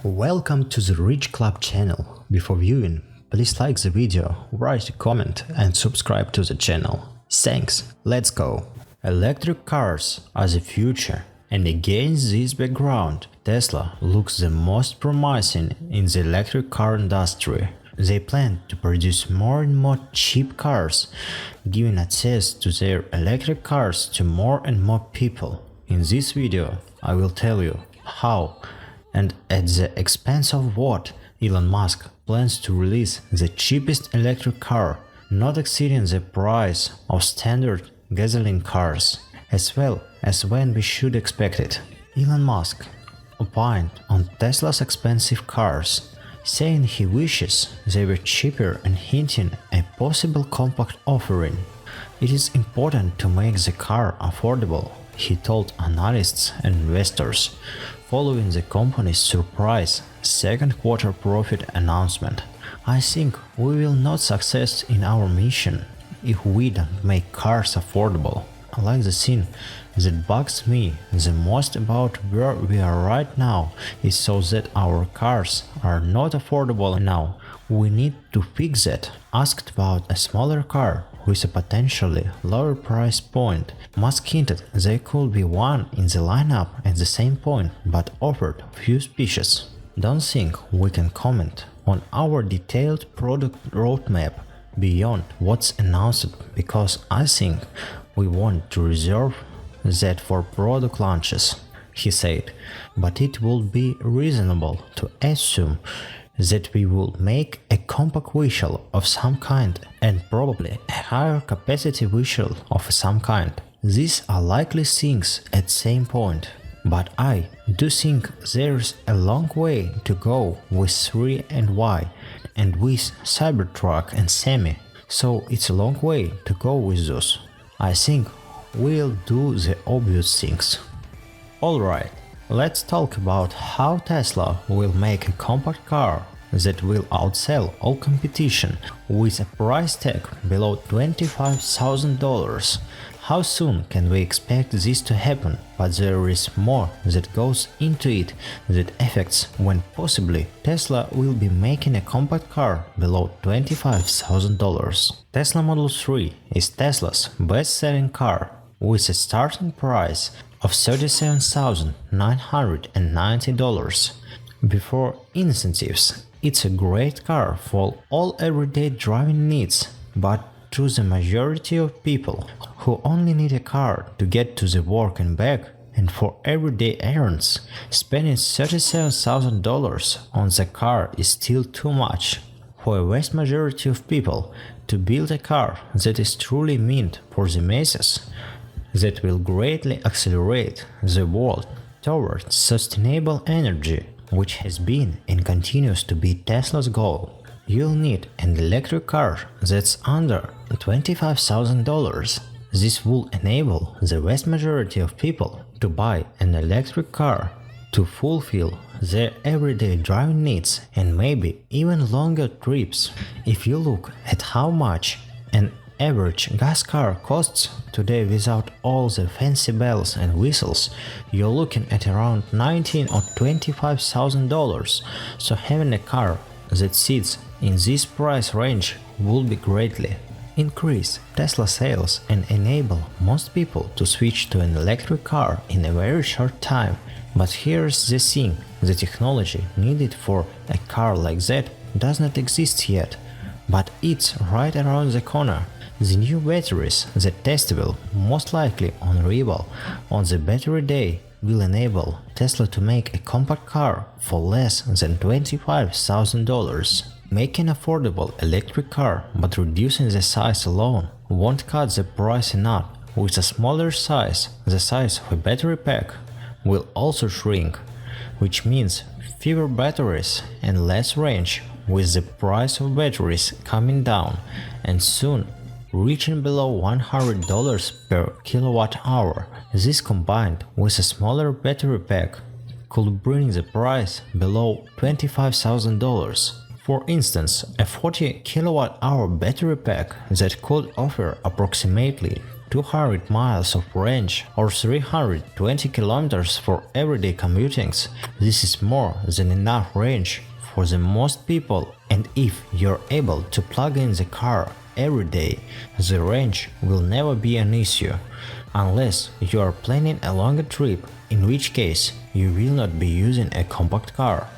Welcome to the Rich Club channel. Before viewing, please like the video, write a comment and subscribe to the channel. Thanks, let's go. Electric cars are the future, and against this background, Tesla looks the most promising in the electric car industry. They plan to produce more and more cheap cars, giving access to their electric cars to more and more people. In this video, I will tell you how and at the expense of what Elon Musk plans to release the cheapest electric car, not exceeding the price of standard gasoline cars, as well as when we should expect it. Elon Musk opined on Tesla's expensive cars, saying he wishes they were cheaper and hinting a possible compact offering. It is important to make the car affordable, he told analysts and investors, following the company's surprise second quarter profit announcement. I think we will not succeed in our mission if we don't make cars affordable. I like the thing that bugs me the most about where we are right now is so that our cars are not affordable now. We need to fix that. Asked about a smaller car with a potentially lower price point, Musk hinted there could be one in the lineup at the same point, but offered few speeches. Don't think we can comment on our detailed product roadmap beyond what's announced because I think we want to reserve that for product launches, he said, but it would be reasonable to assume that we will make a compact vehicle of some kind and probably a higher capacity vehicle of some kind. These are likely things at same point, but I do think there's a long way to go with 3 and Y and with Cybertruck and Semi, so it's a long way to go with those. I think we'll do the obvious things. Alright, let's talk about how Tesla will make a compact car that will outsell all competition with a price tag below $25,000. How soon can we expect this to happen? But there is more that goes into it that affects when possibly Tesla will be making a compact car below $25,000. Tesla Model 3 is Tesla's best-selling car with a starting price of $37,990. Before incentives, it's a great car for all everyday driving needs, but to the majority of people who only need a car to get to the work and back, and for everyday errands, spending $37,000 on the car is still too much. For a vast majority of people, to build a car that is truly meant for the masses, that will greatly accelerate the world towards sustainable energy, which has been and continues to be Tesla's goal, you'll need an electric car that's under $25,000. This will enable the vast majority of people to buy an electric car to fulfill their everyday driving needs and maybe even longer trips. If you look at how much an average gas car costs today without all the fancy bells and whistles, you're looking at around $19,000 or $25,000, so having a car that sits in this price range will be greatly increase Tesla sales and enable most people to switch to an electric car in a very short time. But here's the thing, the technology needed for a car like that does not exist yet, but it's right around the corner. The new batteries that testable, most likely on arrival on the battery day, will enable Tesla to make a compact car for less than $25,000. Making affordable electric car but reducing the size alone won't cut the price enough. With a smaller size, the size of a battery pack will also shrink, which means fewer batteries and less range, with the price of batteries coming down and soon reaching below $100 per kilowatt hour. This combined with a smaller battery pack could bring the price below $25,000. For instance, a 40 kilowatt hour battery pack that could offer approximately 200 miles of range or 320 kilometers for everyday commutings. This is more than enough range for the most people, and if you're able to plug in the car every day, the range will never be an issue, unless you are planning a longer trip, in which case you will not be using a compact car.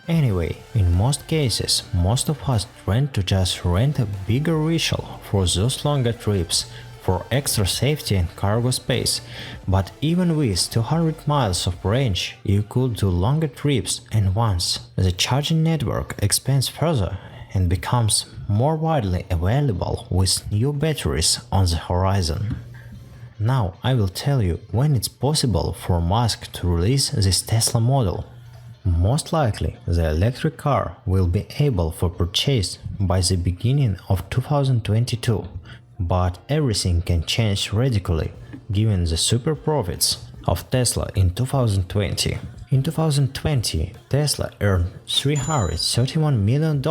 Anyway, in most cases, most of us tend to just rent a bigger vehicle for those longer trips, for extra safety and cargo space, but even with 200 miles of range, you could do longer trips, and once the charging network expands further and becomes more widely available with new batteries on the horizon. Now I will tell you when it's possible for Musk to release this Tesla model. Most likely, the electric car will be able for purchase by the beginning of 2022, but everything can change radically given the super profits of Tesla in 2020. In 2020, Tesla earned $331 million,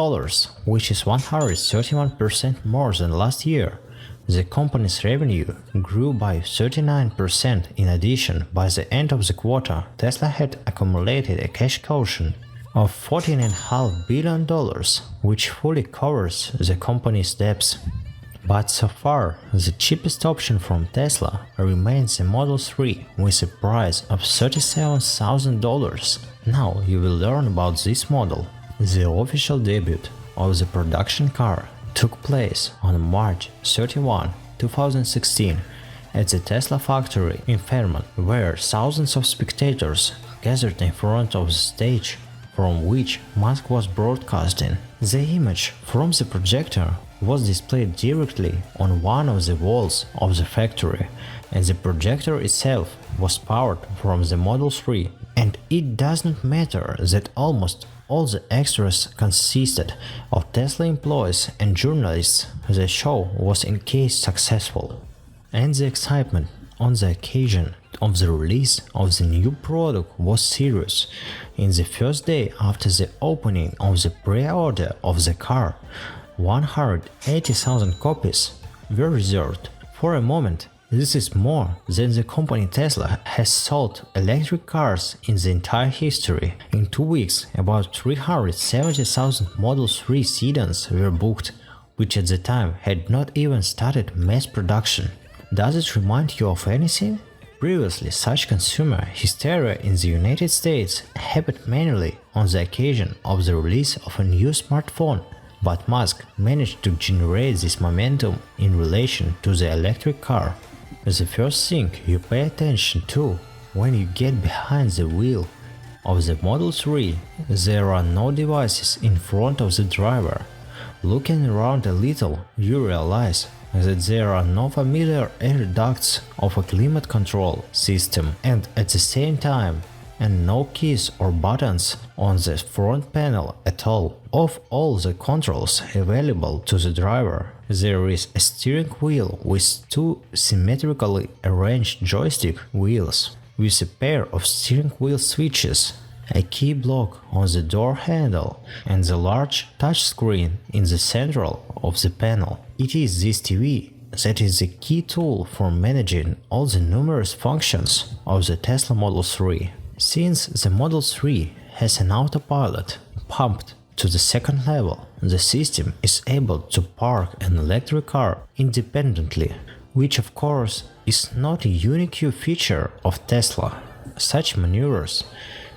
which is 131% more than last year. The company's revenue grew by 39%. In addition, by the end of the quarter, Tesla had accumulated a cash cushion of $14.5 billion, which fully covers the company's debts. But so far, the cheapest option from Tesla remains the Model 3 with a price of $37,000. Now you will learn about this model. The official debut of the production car took place on March 31, 2016 at the Tesla factory in Fairmont, where thousands of spectators gathered in front of the stage from which Musk was broadcasting. The image from the projector was displayed directly on one of the walls of the factory, and the projector itself was powered from the Model 3. And it doesn't matter that almost all the extras consisted of Tesla employees and journalists. The show was in case successful, and the excitement on the occasion of the release of the new product was serious. In the first day after the opening of the pre-order of the car, 180,000 copies were reserved. For a moment, this is more than the company Tesla has sold electric cars in the entire history. In 2 weeks, about 370,000 Model 3 sedans were booked, which at the time had not even started mass production. Does it remind you of anything? Previously, such consumer hysteria in the United States happened mainly on the occasion of the release of a new smartphone, but Musk managed to generate this momentum in relation to the electric car. The first thing you pay attention to when you get behind the wheel of the Model 3, there are no devices in front of the driver. Looking around a little, you realize that there are no familiar air ducts of a climate control system, and at the same time, and no keys or buttons on the front panel at all. Of all the controls available to the driver, there is a steering wheel with two symmetrically arranged joystick wheels, with a pair of steering wheel switches, a key block on the door handle, and the large touchscreen in the center of the panel. It is this TV that is the key tool for managing all the numerous functions of the Tesla Model 3. Since the Model 3 has an autopilot pumped to the second level, the system is able to park an electric car independently, which of course is not a unique feature of Tesla. Such maneuvers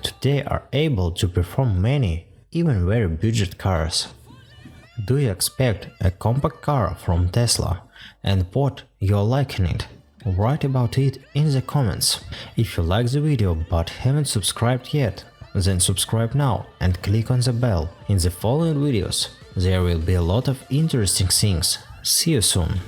today are able to perform many, even very budget cars. Do you expect a compact car from Tesla, and what you're liking it? Write about it in the comments. If you like the video but haven't subscribed yet, then subscribe now and click on the bell. In the following videos there will be a lot of interesting things. See you soon.